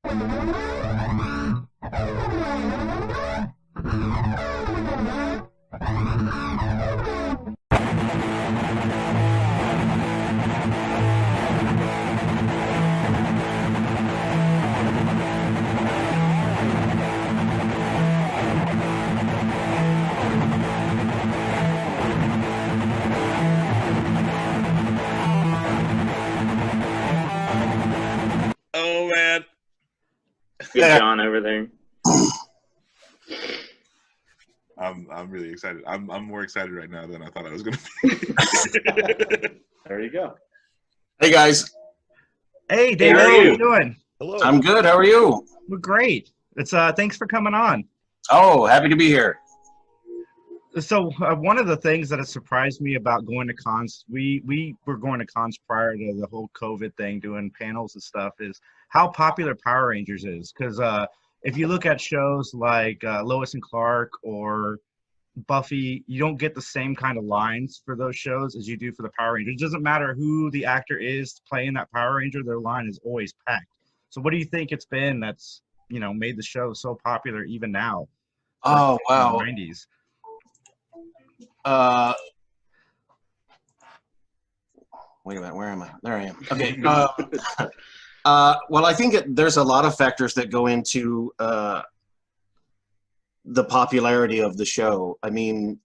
Oh man. Good John over there. I'm really excited. I'm more excited right now than I thought I was gonna be. There you go. Hey guys. Hey David, how are you doing? Hello. I'm good. How are you? We're great. It's thanks for coming on. Oh, happy to be here. So one of the things that has surprised me about going to cons, we were going to cons prior to the whole COVID thing, doing panels and stuff, is how popular Power Rangers is. Because if you look at shows like Lois and Clark or Buffy, you don't get the same kind of lines for those shows as you do for the Power Rangers. It doesn't matter who the actor is playing that Power Ranger, their line is always packed. So what do you think it's been that's, you know, made the show so popular even now? Oh, wow. In the 90s. Wait a minute, where am I? There I am. Okay. Well, I think there's a lot of factors that go into the popularity of the show. I mean,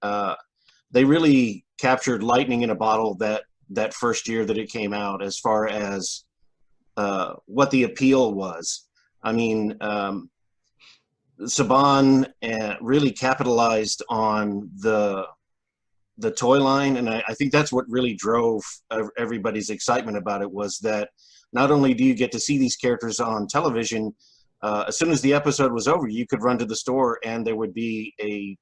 they really captured lightning in a bottle that first year that it came out, as far as what the appeal was. I mean, Saban really capitalized on the toy line, and I think that's what really drove everybody's excitement about it, was that not only do you get to see these characters on television, as soon as the episode was over, you could run to the store and there would be a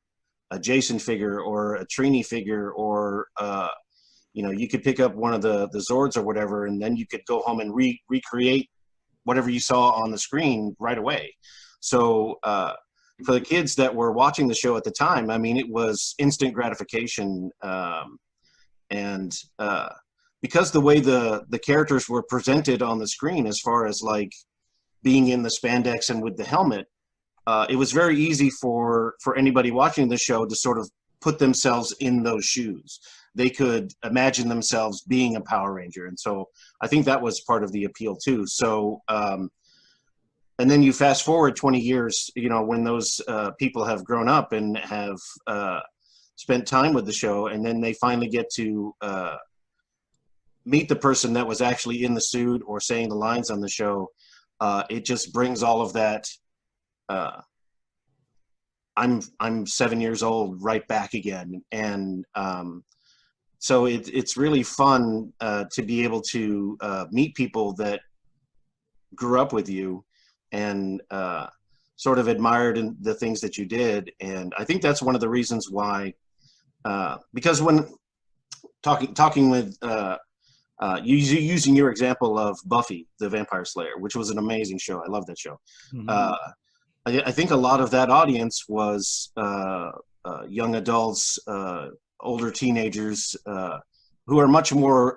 Jason figure or a Trini figure, or you know, you could pick up one of the Zords or whatever, and then you could go home and recreate whatever you saw on the screen right away. So for the kids that were watching the show at the time, I mean, it was instant gratification. And because the way the characters were presented on the screen, as far as like being in the spandex and with the helmet, it was very easy for anybody watching the show to sort of put themselves in those shoes. They could imagine themselves being a Power Ranger. And so I think that was part of the appeal too. So, and then you fast forward 20 years, you know, when those people have grown up and have spent time with the show, and then they finally get to meet the person that was actually in the suit or saying the lines on the show, it just brings all of that I'm 7 years old right back again. And so it's really fun to be able to meet people that grew up with you and sort of admired in the things that you did. And I think that's one of the reasons why, because when talking with using your example of Buffy the Vampire Slayer, which was an amazing show. I love that show. Mm-hmm. I think a lot of that audience was young adults, older teenagers who are much more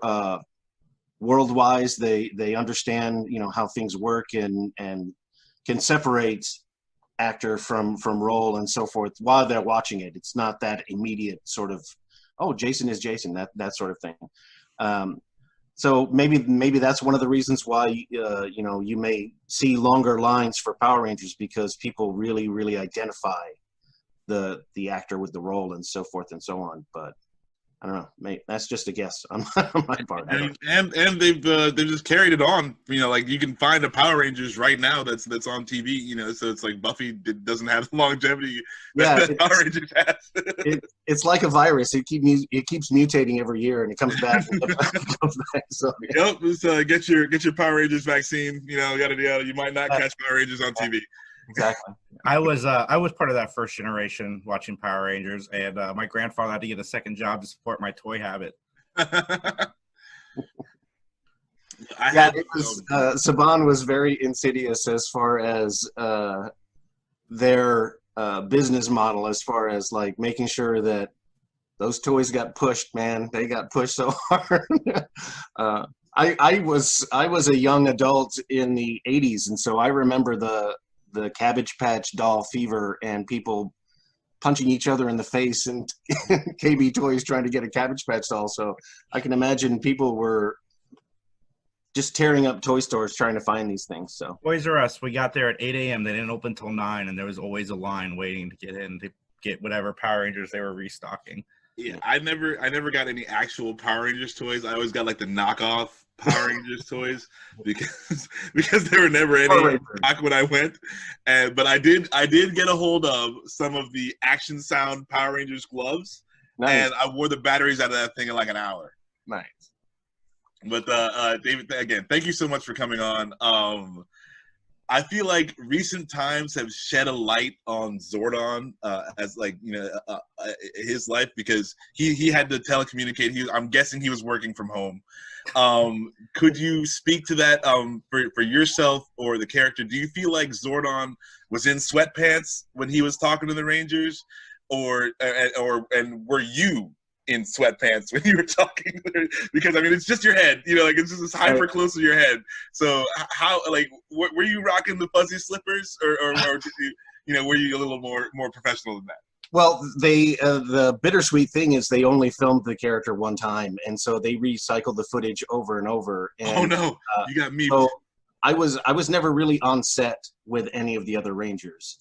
world-wise. They understand, you know, how things work and can separate actor from role and so forth while they're watching it. It's not that immediate sort of, oh, Jason is Jason, that sort of thing. So maybe that's one of the reasons why you know, you may see longer lines for Power Rangers, because people really identify the actor with the role and so forth and so on. But I don't know, mate, that's just a guess on my part. And they've just carried it on. You know, like you can find a Power Rangers right now that's on TV. You know, so it's like Buffy doesn't have the longevity that Power Rangers has. It's like a virus. It keeps mutating every year, and it comes back. So, yep. Just, get your Power Rangers vaccine. You know, yada yada. You might not catch Power Rangers on TV. Exactly. I was part of that first generation watching Power Rangers, and my grandfather had to get a second job to support my toy habit. Saban was very insidious as far as their business model, as far as like making sure that those toys got pushed. Man, they got pushed so hard. I was a young adult in the '80s, and so I remember the Cabbage Patch doll fever and people punching each other in the face and KB Toys trying to get a Cabbage Patch doll. So I can imagine people were just tearing up toy stores trying to find these things. So Toys R Us, we got there at 8 a.m. They didn't open till 9, and there was always a line waiting to get in to get whatever Power Rangers they were restocking. Yeah, I never got any actual Power Rangers toys. I always got like the knockoff Power Rangers toys because there were never any back when I went. But I did get a hold of some of the Action Sound Power Rangers gloves, and I wore the batteries out of that thing in like an hour. Nice. But David, again, thank you so much for coming on. I feel like recent times have shed a light on Zordon as like, you know, his life, because he had to telecommunicate. I'm guessing he was working from home. Could you speak to that for yourself or the character? Do you feel like Zordon was in sweatpants when he was talking to the Rangers, or were you in sweatpants when you were talking? Because I mean, it's just your head, you know, like it's just hyper close to your head. So how, like, were you rocking the fuzzy slippers, or did you, you know, were you a little more professional than that? Well, they the bittersweet thing is they only filmed the character one time, and so they recycled the footage over and over. And, oh no, you got me. So I was never really on set with any of the other Rangers.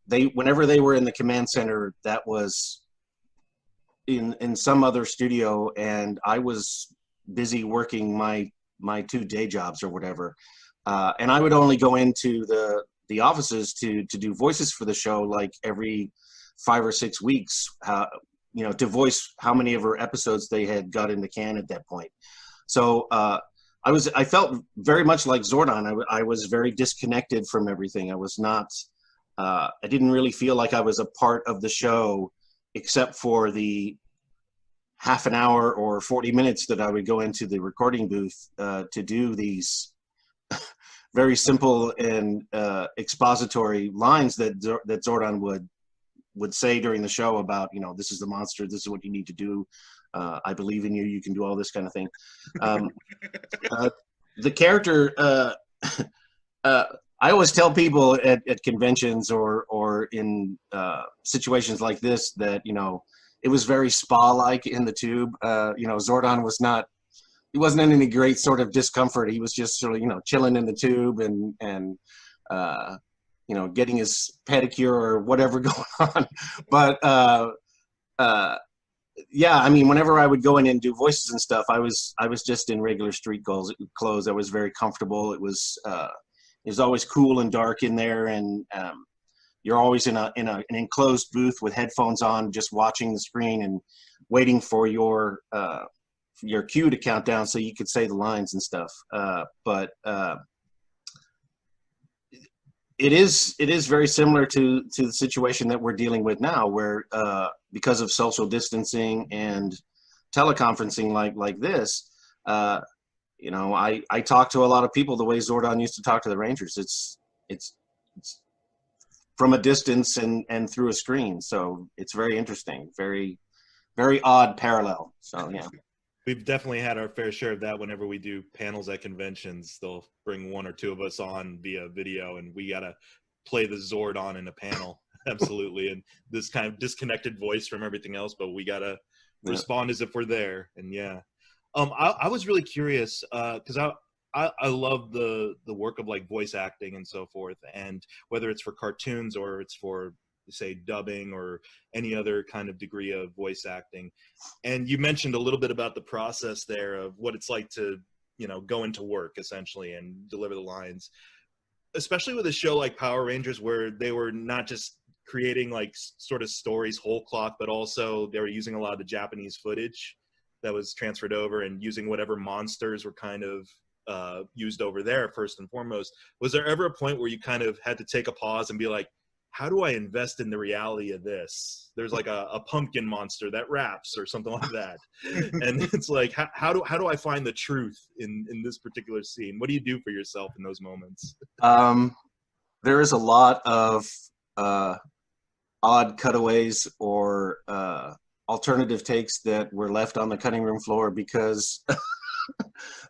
Whenever they were in the command center, that was in some other studio, and I was busy working my 2 day jobs or whatever, and I would only go into the offices to do voices for the show like every 5 or 6 weeks, you know, to voice how many of her episodes they had got in the can at that point. So I felt very much like Zordon. I was very disconnected from everything. I was not I didn't really feel like I was a part of the show, except for the half an hour or 40 minutes that I would go into the recording booth to do these very simple and expository lines that Zordon would say during the show about, you know, this is the monster, this is what you need to do, I believe in you, you can do all this kind of thing. The character, I always tell people at conventions or in situations like this that, you know, it was very Spa-like in the tube. You know, Zordon was not, he wasn't in any great sort of discomfort. He was just sort of, you know, chilling in the tube and you know, getting his pedicure or whatever going on. But yeah, I mean, whenever I would go in and do voices and stuff, I was just in regular street clothes. I was very comfortable. It was always cool and dark in there, and you're always in an enclosed booth with headphones on, just watching the screen and waiting for your cue to count down so you could say the lines and stuff. But it is very similar to the situation that we're dealing with now, where because of social distancing and teleconferencing like this, you know, I talk to a lot of people the way Zordon used to talk to the Rangers. It's from a distance and through a screen, so it's very interesting, very odd parallel. So yeah. We've definitely had our fair share of that. Whenever we do panels at conventions, they'll bring 1 or 2 of us on via video, and we gotta play the Zordon in a panel. Absolutely. And this kind of disconnected voice from everything else, but we gotta respond as if we're there. And yeah, I was really curious because I love the work of like voice acting and so forth, and whether it's for cartoons or it's for, say, dubbing or any other kind of degree of voice acting. And you mentioned a little bit about the process there of what it's like to, you know, go into work essentially and deliver the lines, especially with a show like Power Rangers, where they were not just creating like sort of stories whole cloth, but also they were using a lot of the Japanese footage that was transferred over and using whatever monsters were kind of used over there first and foremost. Was there ever a point where you kind of had to take a pause and be like, how do I invest in the reality of this? There's like a pumpkin monster that raps or something like that. And it's like, how do I find the truth in this particular scene? What do you do for yourself in those moments? There is a lot of odd cutaways or alternative takes that were left on the cutting room floor because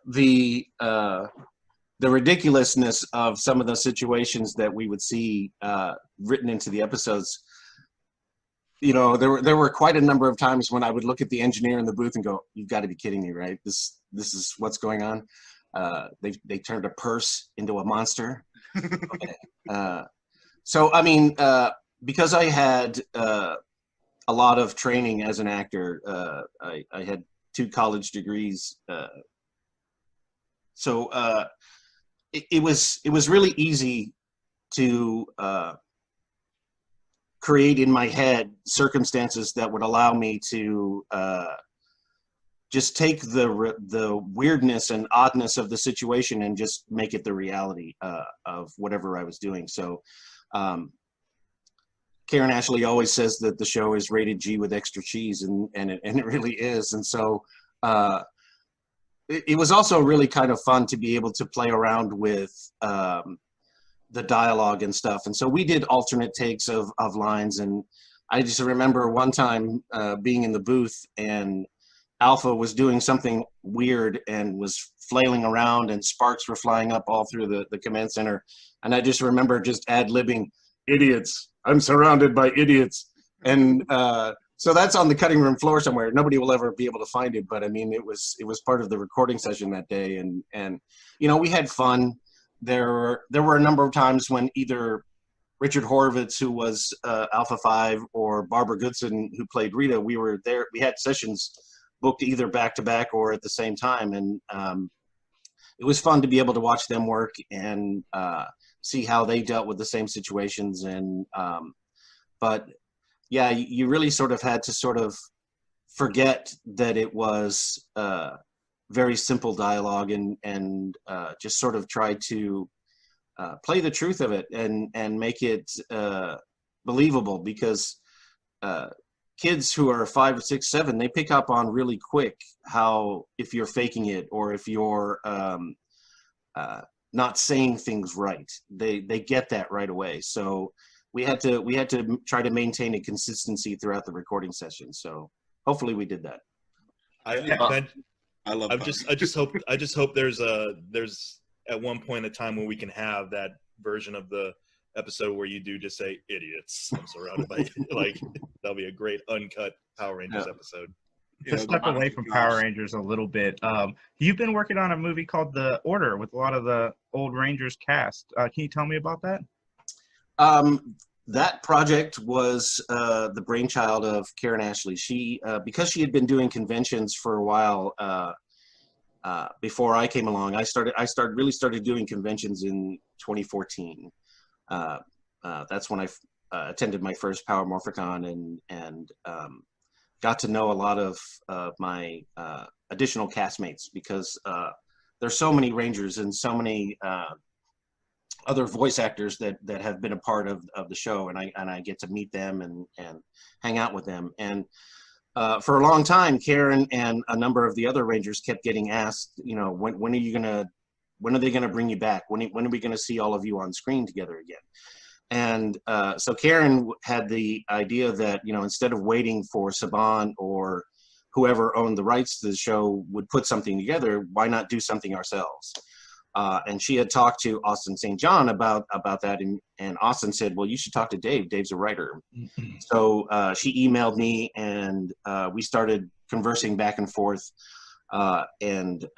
the ridiculousness of some of the situations that we would see written into the episodes. You know, there were quite a number of times when I would look at the engineer in the booth and go, "You've got to be kidding me, right? This is what's going on." They turned a purse into a monster. Okay. So I mean, because I had a lot of training as an actor, I had 2 college degrees. So it was really easy to create in my head circumstances that would allow me to just take the weirdness and oddness of the situation and just make it the reality of whatever I was doing. So Karen Ashley always says that the show is rated G with extra cheese, and it really is. And so it was also really kind of fun to be able to play around with the dialogue and stuff. And so we did alternate takes of lines. And I just remember one time being in the booth and Alpha was doing something weird and was flailing around and sparks were flying up all through the command center. And I just remember just ad-libbing, "Idiots, I'm surrounded by idiots." And so that's on the cutting room floor somewhere. Nobody will ever be able to find it, but I mean, it was part of the recording session that day. And you know, we had fun. There were a number of times when either Richard Horvitz, who was Alpha 5, or Barbara Goodson, who played Rita, we were there. We had sessions booked either back to back or at the same time. And it was fun to be able to watch them work and see how they dealt with the same situations. And but yeah, you really sort of had to sort of forget that it was very simple dialogue and just sort of try to play the truth of it and make it believable, because kids who are 5, 6, 7, they pick up on really quick how, if you're faking it or if you're not saying things right, they get that right away. So we had to try to maintain a consistency throughout the recording session. So hopefully we did that. I just hope there's at one point a time when we can have that version of the episode where you do just say "idiots." I'm surrounded by like that'll be a great uncut Power Rangers episode. To step away from Power Rangers a little bit, you've been working on a movie called The Order with a lot of the old Rangers cast. Can you tell me about that? That project was the brainchild of Karen Ashley. She, because she had been doing conventions for a while before I came along, I really started doing conventions in 2014. That's when I attended my first Power Morphicon and got to know a lot of my additional castmates, because there's so many Rangers and so many other voice actors that have been a part of the show, and I get to meet them and hang out with them. And for a long time, Karen and a number of the other Rangers kept getting asked, you know, when are they gonna bring you back? When are we gonna see all of you on screen together again? And so Karen had the idea that, you know, instead of waiting for Saban or whoever owned the rights to the show would put something together, why not do something ourselves? And she had talked to Austin St. John about that, and Austin said, "Well, you should talk to Dave. Dave's a writer." So she emailed me, and we started conversing back and forth. And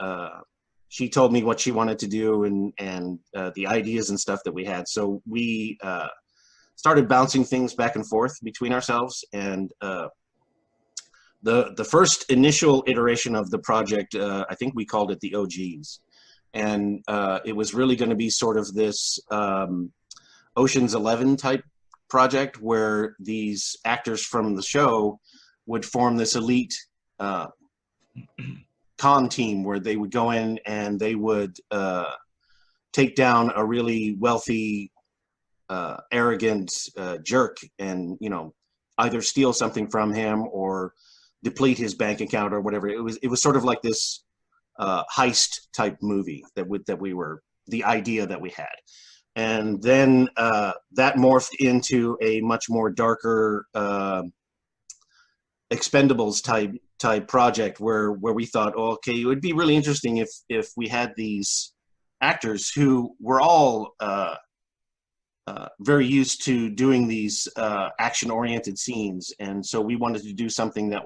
she told me what she wanted to do and the ideas and stuff that we had. So we started bouncing things back and forth between ourselves. And the first initial iteration of the project, I think we called it the OGs. And it was really going to be sort of this Ocean's 11 type project where these actors from the show would form this elite con team where they would go in and they would take down a really wealthy, arrogant jerk and, you know, either steal something from him or deplete his bank account or whatever. It was sort of like this heist type movie that we were, the idea that we had. And then that morphed into a much more darker Expendables type type project where we thought, oh, okay, it would be really interesting if we had these actors who were all very used to doing these action-oriented scenes, and so we wanted to do something that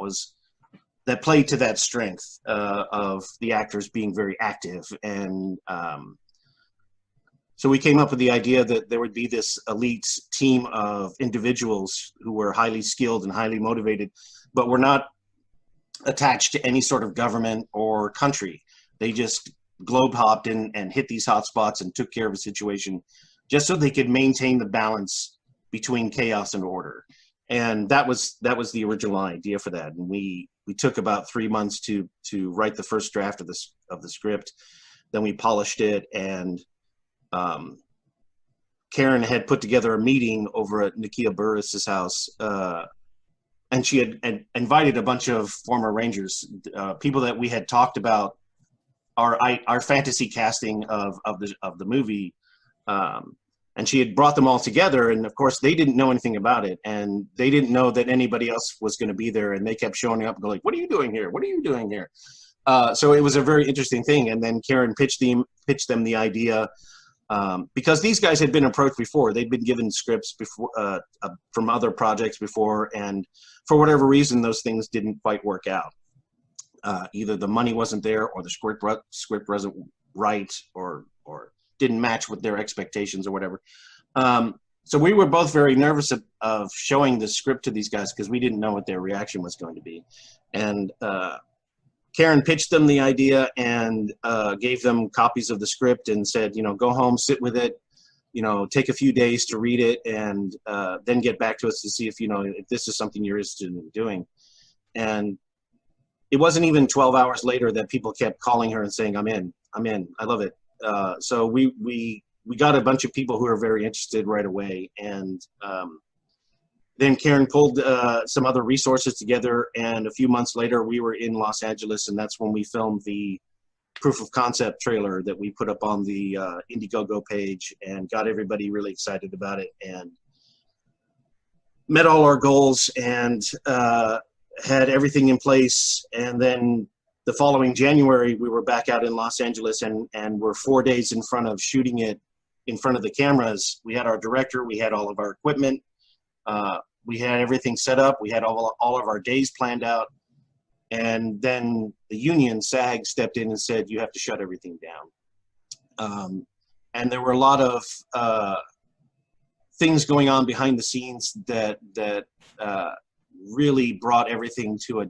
played to that strength of the actors being very active. And so we came up with the idea that there would be this elite team of individuals who were highly skilled and highly motivated, but were not attached to any sort of government or country. They just globe hopped and hit these hot spots and took care of a situation just so they could maintain the balance between chaos and order. And that was the original idea for that. And we took about 3 months to write the first draft of the script. Then we polished it, and Karen had put together a meeting over at Nakia Burris's house, and she had invited a bunch of former Rangers, people that we had talked about our fantasy casting of the movie, and she had brought them all together. And of course, they didn't know anything about it, and they didn't know that anybody else was going to be there. And they kept showing up and going like, "What are you doing here? What are you doing here?" So it was a very interesting thing. And then Karen pitched them the idea. Because these guys had been approached before. They'd been given scripts before from other projects before, and for whatever reason, those things didn't quite work out. Either the money wasn't there, or the script wasn't right, or didn't match with their expectations, or whatever. So we were both very nervous of showing the script to these guys because we didn't know what their reaction was going to be. And Karen pitched them the idea and gave them copies of the script and said, go home, sit with it, take a few days to read it, and then get back to us to see if this is something you're interested in doing. And it wasn't even 12 hours later that people kept calling her and saying, I'm in, I love it. So we got a bunch of people who were very interested right away. And then Karen pulled some other resources together, and a few months later we were in Los Angeles, and that's when we filmed the proof of concept trailer that we put up on the Indiegogo page and got everybody really excited about it, and met all our goals, and had everything in place. And then the following January we were back out in Los Angeles, and we're 4 days in front of shooting it in front of the cameras. We had our director, we had all of our equipment, we had everything set up, we had all of our days planned out, and then the union, SAG, stepped in and said, you have to shut everything down. And there were a lot of things going on behind the scenes that really brought everything to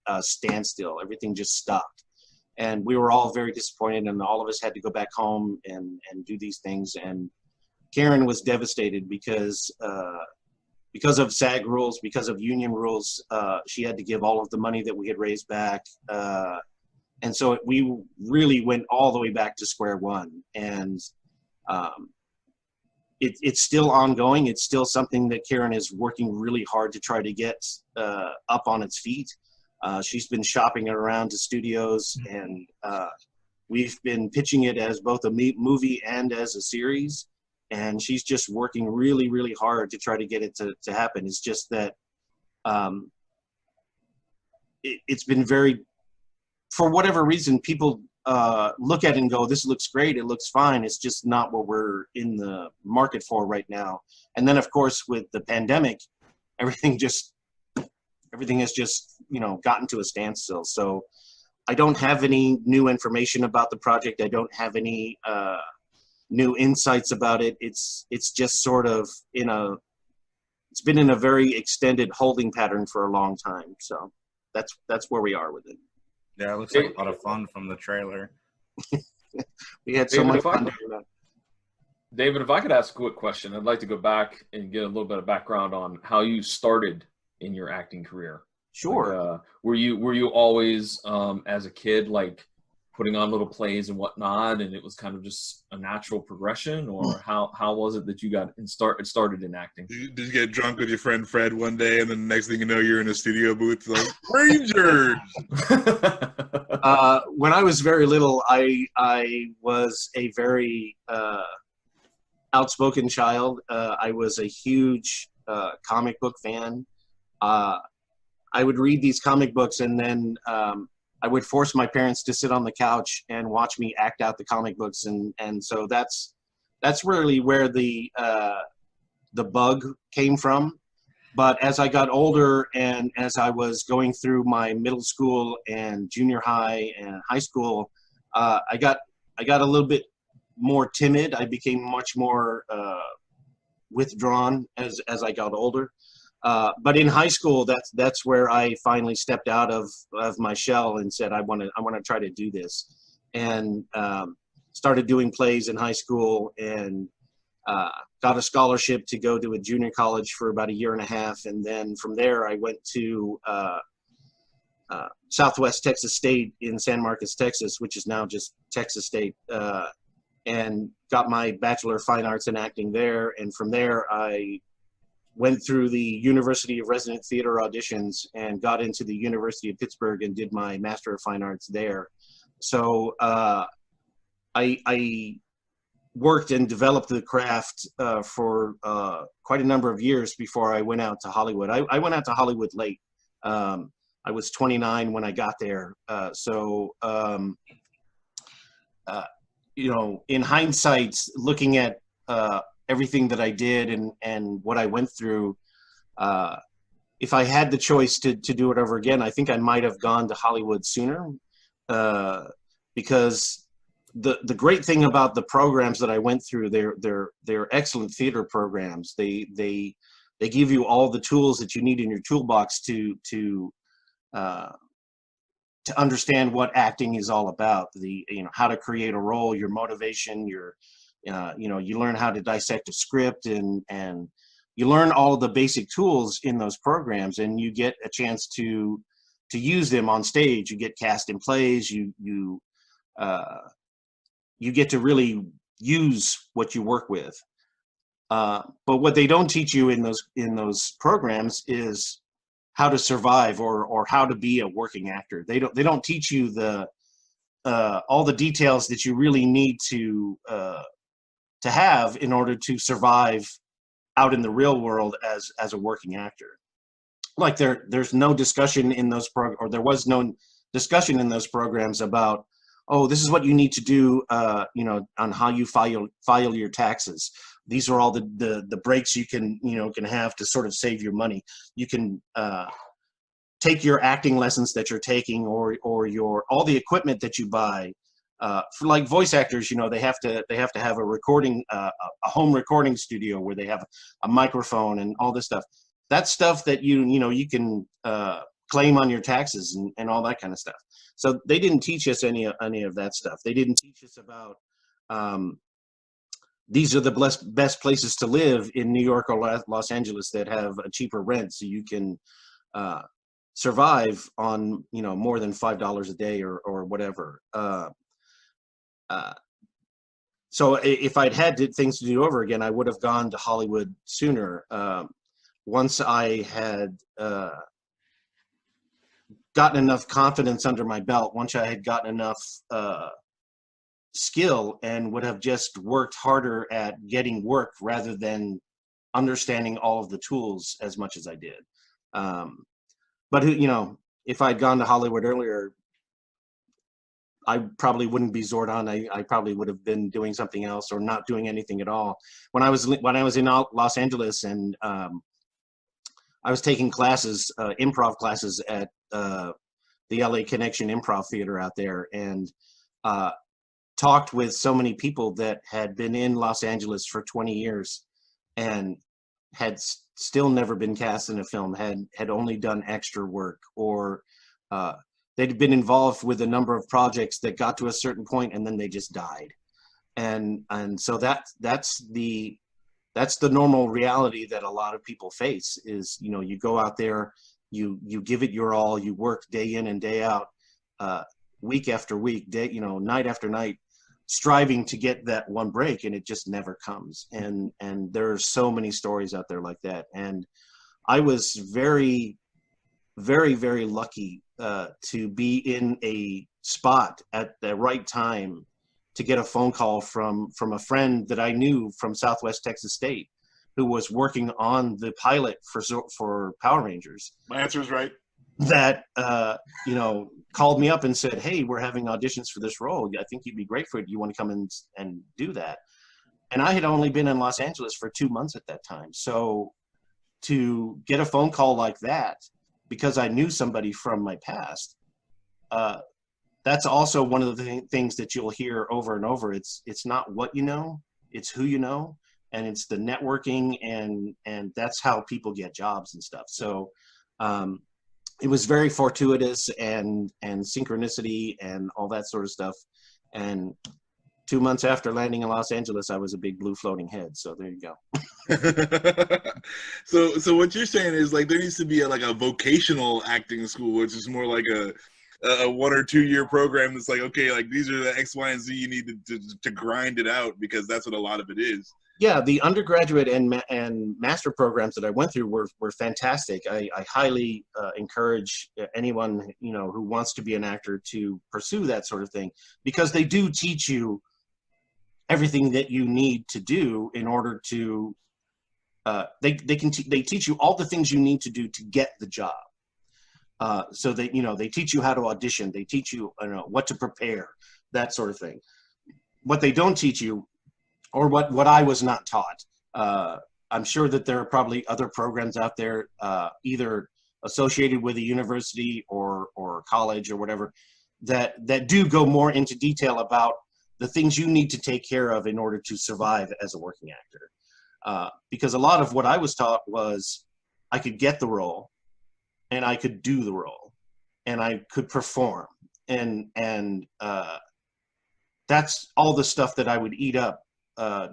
a standstill. Everything just stopped. And we were all very disappointed, and all of us had to go back home and do these things. And Karen was devastated because of SAG rules, because of union rules, she had to give all of the money that we had raised back. And so we really went all the way back to square one. And it's still ongoing. It's still something that Karen is working really hard to try to get up on its feet. She's been shopping it around to studios, and we've been pitching it as both a movie and as a series. And she's just working really, really hard to try to get it to happen. It's just that it's been very, for whatever reason, people look at it and go, this looks great, it looks fine. It's just not what we're in the market for right now. And then, of course, with the pandemic, everything has just, gotten to a standstill. So I don't have any new information about the project. I don't have any new insights about it. It's just sort of it's been in a very extended holding pattern for a long time. So that's where we are with it. Yeah, it looks like a lot of fun from the trailer. We had so much fun doing that. David, if I could ask a quick question, I'd like to go back and get a little bit of background on how you started in your acting career. Sure. Like, were you always as a kid like putting on little plays and whatnot, and it was kind of just a natural progression, or how was it that you got started in acting? Did you get drunk with your friend Fred one day, and then the next thing you know, you're in a studio booth like, Rangers? When I was very little, I was a very outspoken child. I was a huge comic book fan. I would read these comic books, and then I would force my parents to sit on the couch and watch me act out the comic books, and so that's really where the bug came from. But as I got older and as I was going through my middle school and junior high and high school, I got a little bit more timid. I became much more withdrawn as I got older. But in high school, that's where I finally stepped out of my shell and said, I want to try to do this, and started doing plays in high school, and got a scholarship to go to a junior college for about 1.5 years. And then from there, I went to Southwest Texas State in San Marcos, Texas, which is now just Texas State, and got my Bachelor of Fine Arts in acting there. And from there, I went through the University of Resident Theater auditions and got into the University of Pittsburgh and did my Master of Fine Arts there. So I worked and developed the craft for quite a number of years before I went out to Hollywood. I went out to Hollywood late. I was 29 when I got there. You know, in hindsight, looking at everything that I did and what I went through, if I had the choice to do it over again, I think I might have gone to Hollywood sooner, because the great thing about the programs that I went through, they're excellent theater programs. They give you all the tools that you need in your toolbox to understand what acting is all about. How to create a role, your motivation, you learn how to dissect a script, and you learn all the basic tools in those programs, and you get a chance to use them on stage. You get cast in plays. You get to really use what you work with. But what they don't teach you in those programs is how to survive or how to be a working actor. They don't teach you all the details that you really need to have in order to survive out in the real world as a working actor. Like there's no discussion in those there was no discussion in those programs about, oh, this is what you need to do, on how you file your taxes. These are all the breaks you can have to sort of save your money. You can take your acting lessons that you're taking, or all the equipment that you buy. For like voice actors, they have to have a recording, a home recording studio where they have a microphone and all this stuff. That's stuff that you can claim on your taxes and all that kind of stuff. So they didn't teach us any of that stuff. They didn't teach us about these are the best places to live in New York or Los Angeles that have a cheaper rent, so you can survive on more than $5 a day or whatever. So if I'd had things to do over again, I would have gone to Hollywood sooner. Once I had gotten enough confidence under my belt, once I had gotten enough skill, and would have just worked harder at getting work rather than understanding all of the tools as much as I did. But if I'd gone to Hollywood earlier, I probably wouldn't be Zordon. I probably would have been doing something else or not doing anything at all. When I was in Los Angeles, and I was taking classes, improv classes at the LA Connection Improv Theater out there, and talked with so many people that had been in Los Angeles for 20 years and had still never been cast in a film, had only done extra work, or they'd been involved with a number of projects that got to a certain point and then they just died. And so that's the normal reality that a lot of people face is, you go out there, you give it your all, you work day in and day out, week after week, night after night, striving to get that one break, and it just never comes. And there are so many stories out there like that. And I was very, very, very lucky to be in a spot at the right time to get a phone call from a friend that I knew from Southwest Texas State, who was working on the pilot for Power Rangers. My answer is right. that called me up and said, "Hey, we're having auditions for this role. I think you'd be great for it. Do you want to come in and do that?" And I had only been in Los Angeles for 2 months at that time. So to get a phone call like that, because I knew somebody from my past, that's also one of the things that you'll hear over and over. It's not what you know, it's who you know, and it's the networking, and that's how people get jobs and stuff. So it was very fortuitous and synchronicity and all that sort of stuff. And 2 months after landing in Los Angeles, I was a big blue floating head. So there you go. So what you're saying is, like, there needs to be a vocational acting school, which is more like a 1 or 2 year program that's like, okay, like these are the X, Y, and Z you need to grind it out, because that's what a lot of it is. Yeah, the undergraduate and master programs that I went through were fantastic. I highly encourage anyone who wants to be an actor to pursue that sort of thing, because they do teach you everything that you need to do in order to. They teach you all the things you need to do to get the job. So they teach you how to audition. They teach you what to prepare, that sort of thing. What they don't teach you, or what I was not taught, I'm sure that there are probably other programs out there, either associated with a university or college or whatever, that do go more into detail about the things you need to take care of in order to survive as a working actor. Because a lot of what I was taught was I could get the role, and I could do the role, and I could perform, and that's all the stuff that I would eat up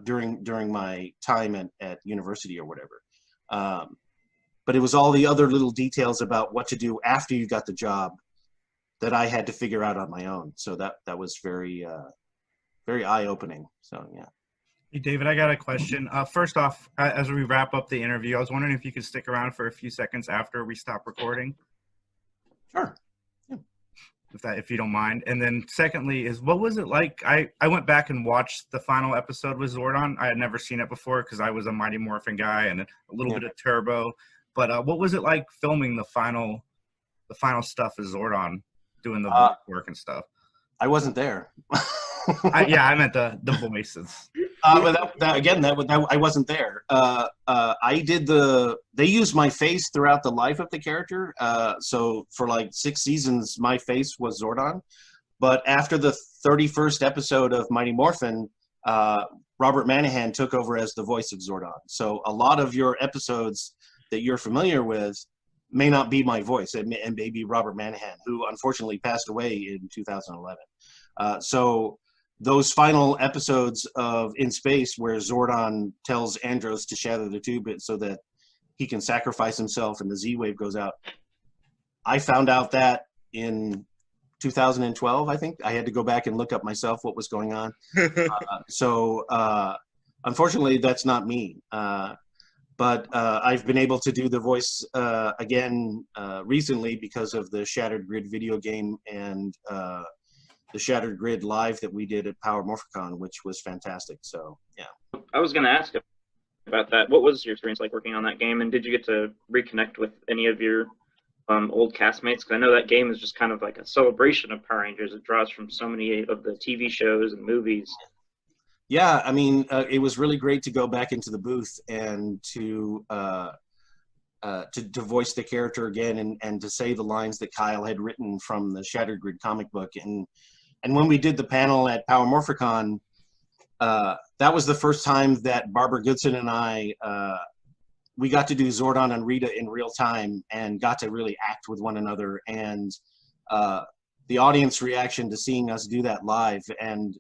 during my time at university or whatever. But it was all the other little details about what to do after you got the job that I had to figure out on my own. So that was very very eye-opening. So yeah. Hey, David, I got a question. First off, as we wrap up the interview, I was wondering if you could stick around for a few seconds after we stop recording. Sure. Yeah. If you don't mind. And then secondly is, what was it like? I went back and watched the final episode with Zordon. I had never seen it before because I was a Mighty Morphin guy and a little bit of Turbo. But what was it like filming the final stuff with Zordon, doing the work and stuff? I wasn't there. I meant the voices. But I wasn't there. They used my face throughout the life of the character. So for like 6 seasons, my face was Zordon. But after the 31st episode of Mighty Morphin, Robert Manahan took over as the voice of Zordon. So a lot of your episodes that you're familiar with may not be my voice, and may be Robert Manahan, who unfortunately passed away in 2011. So those final episodes of In Space, where Zordon tells Andros to shatter the tube so that he can sacrifice himself and the Z-Wave goes out, I found out that in 2012, I think. I had to go back and look up myself what was going on. So unfortunately, that's not me. But I've been able to do the voice again recently because of the Shattered Grid video game and the Shattered Grid live that we did at Power Morphicon, which was fantastic. So, yeah. I was going to ask about that. What was your experience like working on that game, and did you get to reconnect with any of your old castmates? Because I know that game is just kind of like a celebration of Power Rangers. It draws from so many of the TV shows and movies. Yeah, I mean, it was really great to go back into the booth and to voice the character again and to say the lines that Kyle had written from the Shattered Grid comic book. And when we did the panel at Power Morphicon, that was the first time that Barbara Goodson and I, we got to do Zordon and Rita in real time and got to really act with one another. And the audience reaction to seeing us do that live, and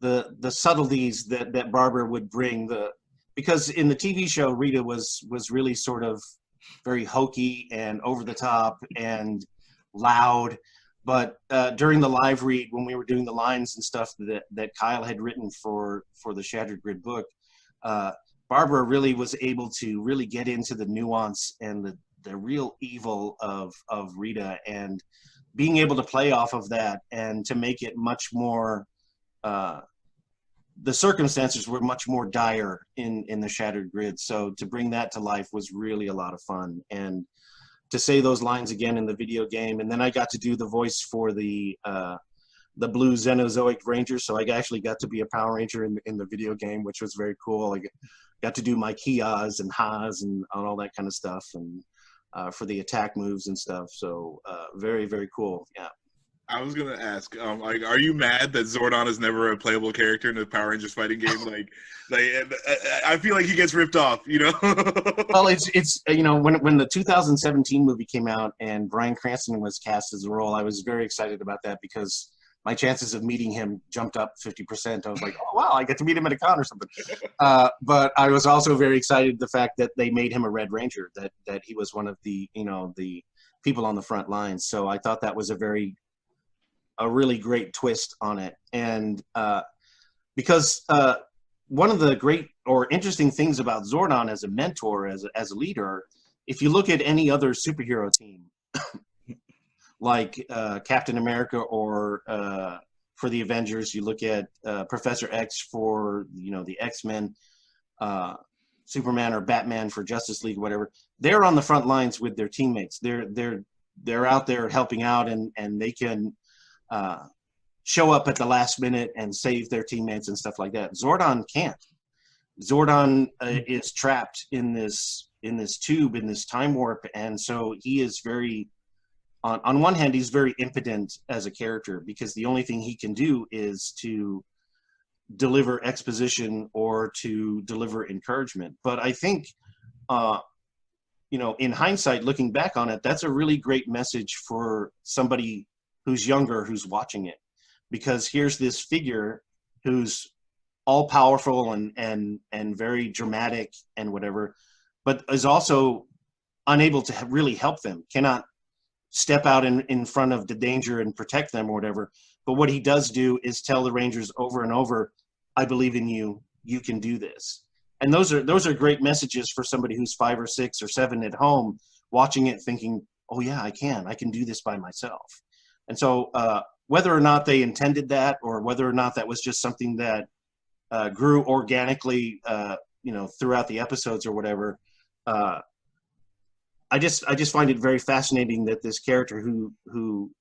the subtleties that Barbara would bring, because in the TV show, Rita was really sort of very hokey and over the top and loud. But during the live read, when we were doing the lines and stuff that Kyle had written for the Shattered Grid book, Barbara really was able to really get into the nuance and the real evil of Rita, and being able to play off of that and to make it much more, the circumstances were much more dire in the Shattered Grid. So to bring that to life was really a lot of fun. And say those lines again in the video game. And then I got to do the voice for the blue Xenozoic Ranger, so I actually got to be a Power Ranger in the video game, which was very cool. I got to do my Kias and Ha's and all that kind of stuff, and for the attack moves and stuff. So very, very cool. Yeah. I was gonna ask, like, are you mad that Zordon is never a playable character in the Power Rangers fighting game? Like, I feel like he gets ripped off, you know? Well, it's you know, when the 2017 movie came out and Bryan Cranston was cast as the role, I was very excited about that because my chances of meeting him jumped up 50%. I was like, oh wow, I get to meet him at a con or something. But I was also very excited the fact that they made him a Red Ranger, that he was one of the, you know, the people on the front lines. So I thought that was a really great twist on it. And because one of the great or interesting things about Zordon as a mentor, as a leader, if you look at any other superhero team, like Captain America or for the Avengers, you look at Professor X for, you know, the X-Men, Superman or Batman for Justice League, whatever. They're on the front lines with their teammates. They're out there helping out, and they can show up at the last minute and save their teammates and stuff like that. Zordon can't. Zordon is trapped in this tube, in this time warp, and so he is very. On one hand, he's very impotent as a character because the only thing he can do is to deliver exposition or to deliver encouragement. But I think, you know, in hindsight, looking back on it, that's a really great message for somebody who's younger, who's watching it, because here's this figure who's all powerful and very dramatic and whatever, but is also unable to really help them, cannot step out in front of the danger and protect them or whatever. But what he does do is tell the Rangers over and over, I believe in you, you can do this. And those are great messages for somebody who's 5 or 6 or 7 at home watching it thinking, oh yeah, I can do this by myself. And so whether or not they intended that, or whether or not that was just something that grew organically, you know, throughout the episodes or whatever, I just find it very fascinating that this character who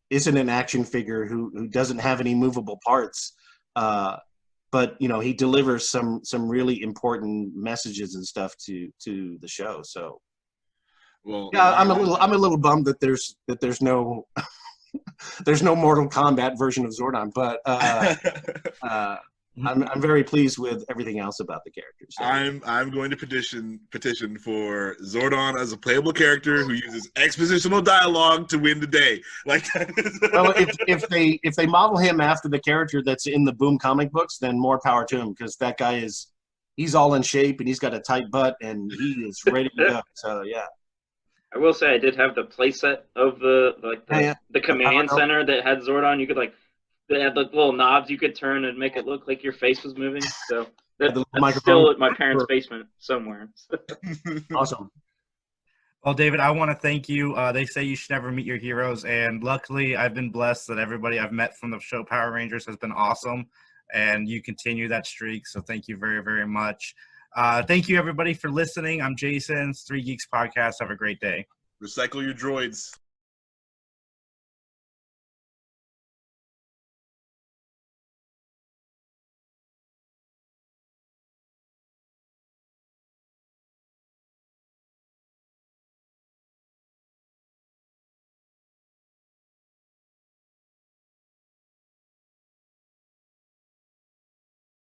isn't an action figure, who doesn't have any movable parts, but you know, he delivers some really important messages and stuff to the show. So, well, yeah, I'm a little bummed that there's no there's no Mortal Kombat version of Zordon, but I'm very pleased with everything else about the characters. So. I'm going to petition for Zordon as a playable character who uses expositional dialogue to win the day. Like, well, if they model him after the character that's in the Boom comic books, then more power to him, because that guy he's all in shape and he's got a tight butt and he is ready to go. So yeah. I will say I did have the playset of the command center that had Zordon. You could they had the little knobs you could turn and make it look like your face was moving. So that's still at my parents' basement somewhere. Awesome. Well, David, I want to thank you. They say you should never meet your heroes, and luckily I've been blessed that everybody I've met from the show Power Rangers has been awesome, and you continue that streak. So thank you very, very much. Thank you, everybody, for listening. I'm Jason. It's 3 Geeks Podcast. Have a great day. Recycle your droids.